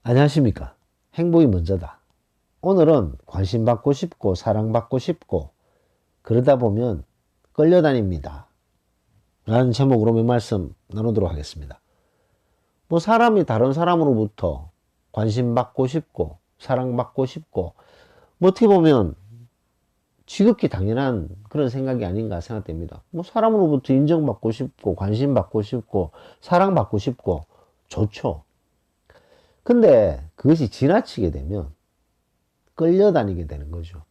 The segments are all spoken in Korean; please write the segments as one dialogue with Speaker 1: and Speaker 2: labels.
Speaker 1: 안녕하십니까. 행복이 먼저다. 오늘은 관심받고 싶고 사랑받고 싶고 그러다 보면 끌려다닙니다 라는 제목으로 몇 말씀 나누도록 하겠습니다. 사람이 다른 사람으로부터 관심받고 싶고 사랑받고 싶고 어떻게 보면 지극히 당연한 그런 생각이 아닌가 생각됩니다. 사람으로부터 인정받고 싶고 관심받고 싶고 사랑받고 싶고 좋죠. 근데 그것이 지나치게 되면 끌려다니게 되는 거죠.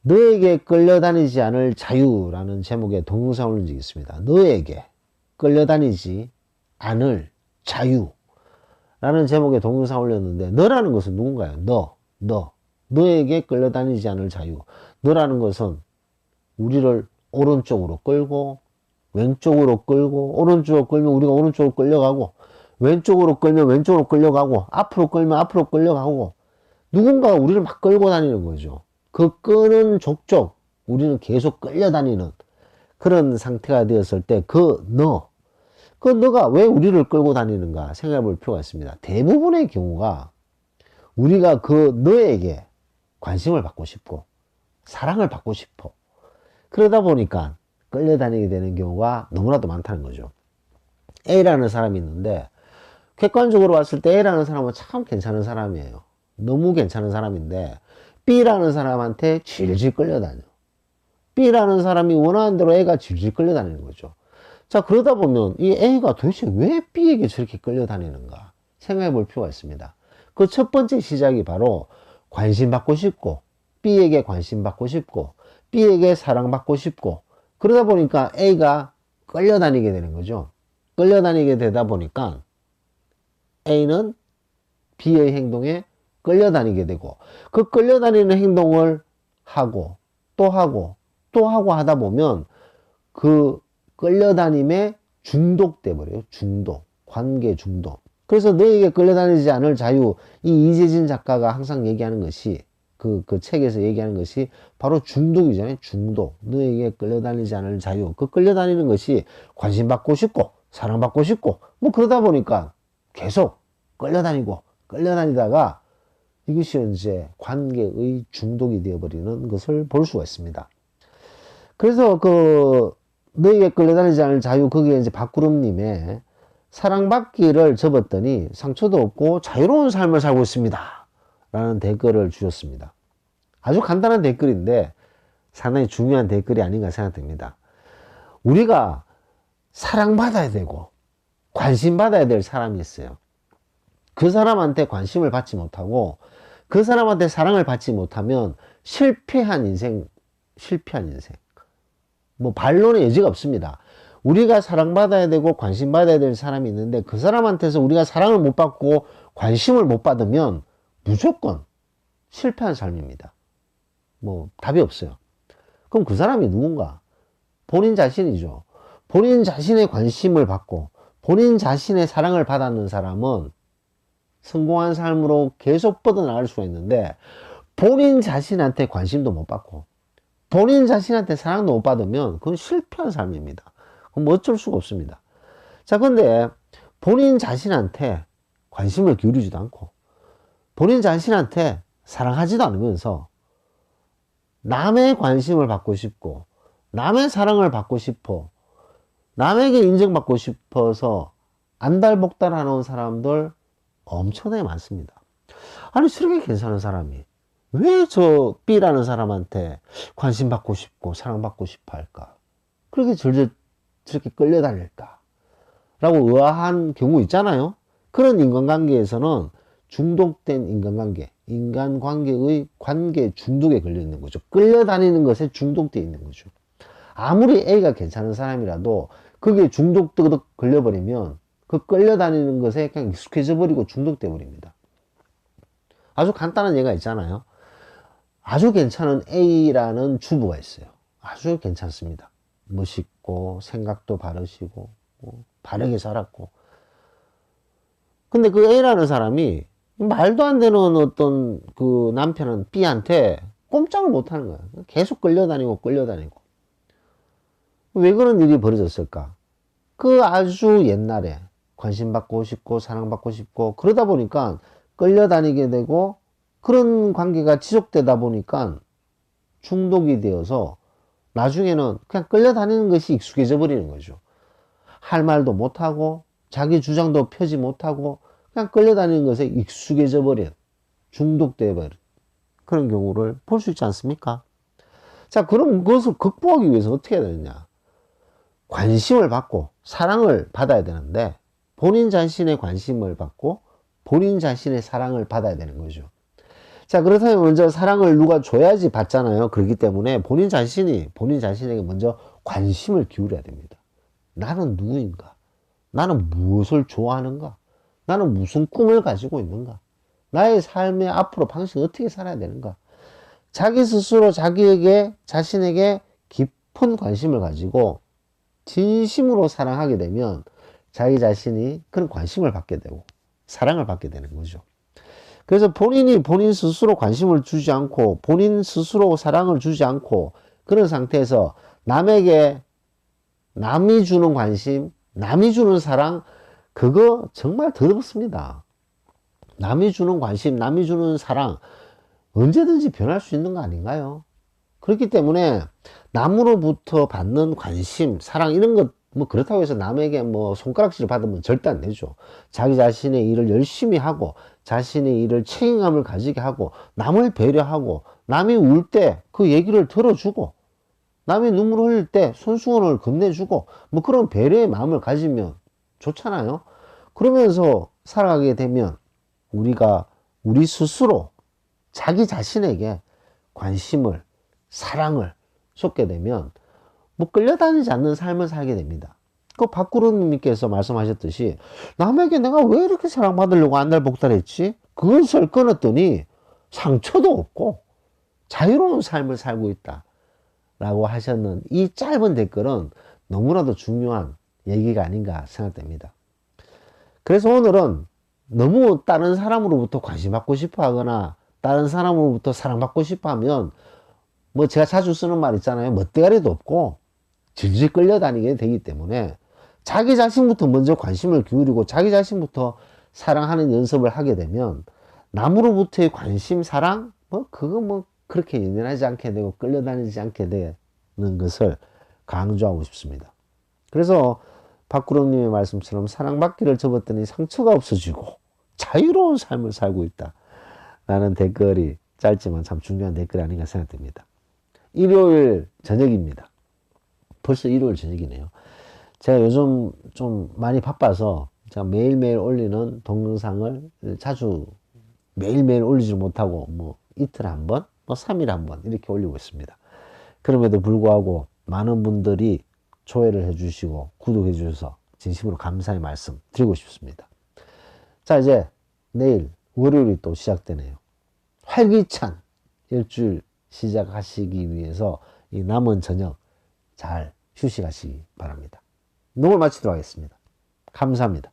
Speaker 1: 너에게 끌려다니지 않을 자유라는 제목의 동영상을 올린 적이 있습니다. 너에게 끌려다니지 않을 자유라는 제목의 동영상을 올렸는데, 너라는 것은 누군가요? 너에게 끌려다니지 않을 자유. 너라는 것은 우리를 오른쪽으로 끌고 왼쪽으로 끌고, 오른쪽으로 끌면 우리가 오른쪽으로 끌려가고, 왼쪽으로 끌면 왼쪽으로 끌려가고, 앞으로 끌면 앞으로 끌려가고, 누군가가 우리를 막 끌고 다니는 거죠. 그 끄는 족족 우리는 계속 끌려다니는 그런 상태가 되었을 때 그 너가 왜 우리를 끌고 다니는가 생각해 볼 필요가 있습니다. 대부분의 경우가 우리가 그 너에게 관심을 받고 싶고 사랑을 받고 싶어. 그러다 보니까 끌려다니게 되는 경우가 너무나도 많다는 거죠. A라는 사람이 있는데, 객관적으로 봤을 때 A라는 사람은 참 괜찮은 사람이에요. 너무 괜찮은 사람인데 B라는 사람한테 질질 끌려다녀. B라는 사람이 원하는 대로 A가 질질 끌려다니는 거죠. 자, 그러다 보면 이 A가 도대체 왜 B에게 저렇게 끌려다니는가 생각해 볼 필요가 있습니다. 그 첫 번째 시작이 바로 관심받고 싶고, B에게 관심받고 싶고, B에게 사랑받고 싶고, 그러다 보니까 A가 끌려다니게 되는 거죠. 끌려다니게 되다 보니까 A는 B의 행동에 끌려다니게 되고, 그 끌려다니는 행동을 하고 또 하고 또 하고 하다 보면 그 끌려다님에 중독돼 버려요. 관계 중독. 그래서 너에게 끌려다니지 않을 자유, 이 이재진 작가가 항상 얘기하는 것이, 그 책에서 얘기하는 것이 바로 중독이잖아요. 중독. 너에게 끌려다니지 않을 자유. 그 끌려다니는 것이 관심받고 싶고 사랑받고 싶고 그러다 보니까 계속 끌려다니다가 이것이 이제 관계의 중독이 되어버리는 것을 볼 수가 있습니다. 그래서 너에게 끌려다니지 않을 자유, 거기에 이제 박구름님의 사랑받기를 접었더니 상처도 없고 자유로운 삶을 살고 있습니다 라는 댓글을 주셨습니다. 아주 간단한 댓글인데 상당히 중요한 댓글이 아닌가 생각됩니다. 우리가 사랑받아야 되고 관심받아야 될 사람이 있어요. 그 사람한테 관심을 받지 못하고 그 사람한테 사랑을 받지 못하면 실패한 인생. 반론의 여지가 없습니다. 우리가 사랑받아야 되고 관심받아야 될 사람이 있는데 그 사람한테서 우리가 사랑을 못 받고 관심을 못 받으면 무조건 실패한 삶입니다. 답이 없어요. 그럼 그 사람이 누군가? 본인 자신이죠. 본인 자신의 관심을 받고 본인 자신의 사랑을 받았는 사람은 성공한 삶으로 계속 뻗어나갈 수가 있는데, 본인 자신한테 관심도 못 받고 본인 자신한테 사랑도 못 받으면 그건 실패한 삶입니다. 그럼 어쩔 수가 없습니다. 자, 근데 본인 자신한테 관심을 기울이지도 않고 본인 자신한테 사랑하지도 않으면서 남의 관심을 받고 싶고 남의 사랑을 받고 싶어, 남에게 인정받고 싶어서 안달복달하는 사람들 엄청나게 많습니다. 아니, 저렇게 괜찮은 사람이 왜 저 B라는 사람한테 관심받고 싶고 사랑받고 싶어 할까? 그렇게 저렇게 끌려다닐까? 라고 의아한 경우 있잖아요. 그런 인간관계에서는 중독된 인간관계의 관계 중독에 걸려 있는 거죠. 끌려다니는 것에 중독되어 있는 거죠. 아무리 A가 괜찮은 사람이라도 그게 중독되도록 걸려버리면 그 끌려다니는 것에 그냥 익숙해져 버리고 중독돼 버립니다. 아주 간단한 예가 있잖아요. 아주 괜찮은 A라는 주부가 있어요. 아주 괜찮습니다. 멋있고 생각도 바르시고 바르게 자랐고, 근데 그 A라는 사람이 말도 안 되는 어떤 그 남편은 B한테 꼼짝을 못 하는 거야. 계속 끌려다니고 왜 그런 일이 벌어졌을까? 그 아주 옛날에 관심받고 싶고 사랑받고 싶고 그러다 보니까 끌려다니게 되고 그런 관계가 지속되다 보니까 중독이 되어서 나중에는 그냥 끌려다니는 것이 익숙해져 버리는 거죠. 할 말도 못하고 자기 주장도 펴지 못하고 그냥 끌려다니는 것에 익숙해져 버린 중독돼 버린 그런 경우를 볼 수 있지 않습니까? 자, 그럼 그것을 극복하기 위해서 어떻게 해야 되느냐? 관심을 받고 사랑을 받아야 되는데 본인 자신의 관심을 받고 본인 자신의 사랑을 받아야 되는 거죠. 자, 그렇다면 먼저 사랑을 누가 줘야지 받잖아요. 그렇기 때문에 본인 자신에게 먼저 관심을 기울여야 됩니다. 나는 누구인가? 나는 무엇을 좋아하는가? 나는 무슨 꿈을 가지고 있는가? 나의 삶의 앞으로 방식을 어떻게 살아야 되는가? 자기 스스로 자신에게 깊은 관심을 가지고 진심으로 사랑하게 되면 자기 자신이 그런 관심을 받게 되고 사랑을 받게 되는 거죠. 그래서 본인이 본인 스스로 관심을 주지 않고 본인 스스로 사랑을 주지 않고 그런 상태에서 남에게 남이 주는 관심, 남이 주는 사랑, 그거 정말 더럽습니다. 남이 주는 관심, 남이 주는 사랑, 언제든지 변할 수 있는 거 아닌가요? 그렇기 때문에 남으로부터 받는 관심, 사랑 이런 것 뭐 그렇다고 해서 남에게 뭐 손가락질을 받으면 절대 안 되죠. 자기 자신의 일을 열심히 하고 자신의 일을 책임감을 가지게 하고 남을 배려하고 남이 울 때 그 얘기를 들어주고 남이 눈물 흘릴 때 손수건을 건네주고 뭐 그런 배려의 마음을 가지면 좋잖아요. 그러면서 살아가게 되면 우리가 우리 스스로 자기 자신에게 관심을 사랑을 쏟게 되면 뭐 끌려다니지 않는 삶을 살게 됩니다. 그 박구름님께서 말씀하셨듯이 남에게 내가 왜 이렇게 사랑받으려고 안달복달했지? 그것을 끊었더니 상처도 없고 자유로운 삶을 살고 있다 라고 하셨는 이 짧은 댓글은 너무나도 중요한 얘기가 아닌가 생각됩니다. 그래서 오늘은 너무 다른 사람으로부터 관심받고 싶어 하거나 다른 사람으로부터 사랑받고 싶어 하면 뭐 제가 자주 쓰는 말 있잖아요. 멋대가리도 없고 질질 끌려다니게 되기 때문에 자기 자신부터 먼저 관심을 기울이고 자기 자신부터 사랑하는 연습을 하게 되면 남으로부터의 관심, 사랑 뭐 그거 뭐 그렇게 연연하지 않게 되고 끌려다니지 않게 되는 것을 강조하고 싶습니다. 그래서 박구름님의 말씀처럼 사랑받기를 접었더니 상처가 없어지고 자유로운 삶을 살고 있다 라는 댓글이 짧지만 참 중요한 댓글이 아닌가 생각됩니다. 일요일 저녁입니다. 벌써 일요일 저녁이네요. 제가 요즘 좀 많이 바빠서 제가 매일매일 올리는 동영상을 자주 매일매일 올리지 못하고 뭐 이틀에 한 번, 뭐 3일에 한 번 이렇게 올리고 있습니다. 그럼에도 불구하고 많은 분들이 조회를 해주시고 구독해 주셔서 진심으로 감사의 말씀 드리고 싶습니다. 자, 이제 내일 월요일이 또 시작되네요. 활기찬 일주일 시작하시기 위해서 이 남은 저녁 잘 휴식하시기 바랍니다. 녹음을 마치도록 하겠습니다. 감사합니다.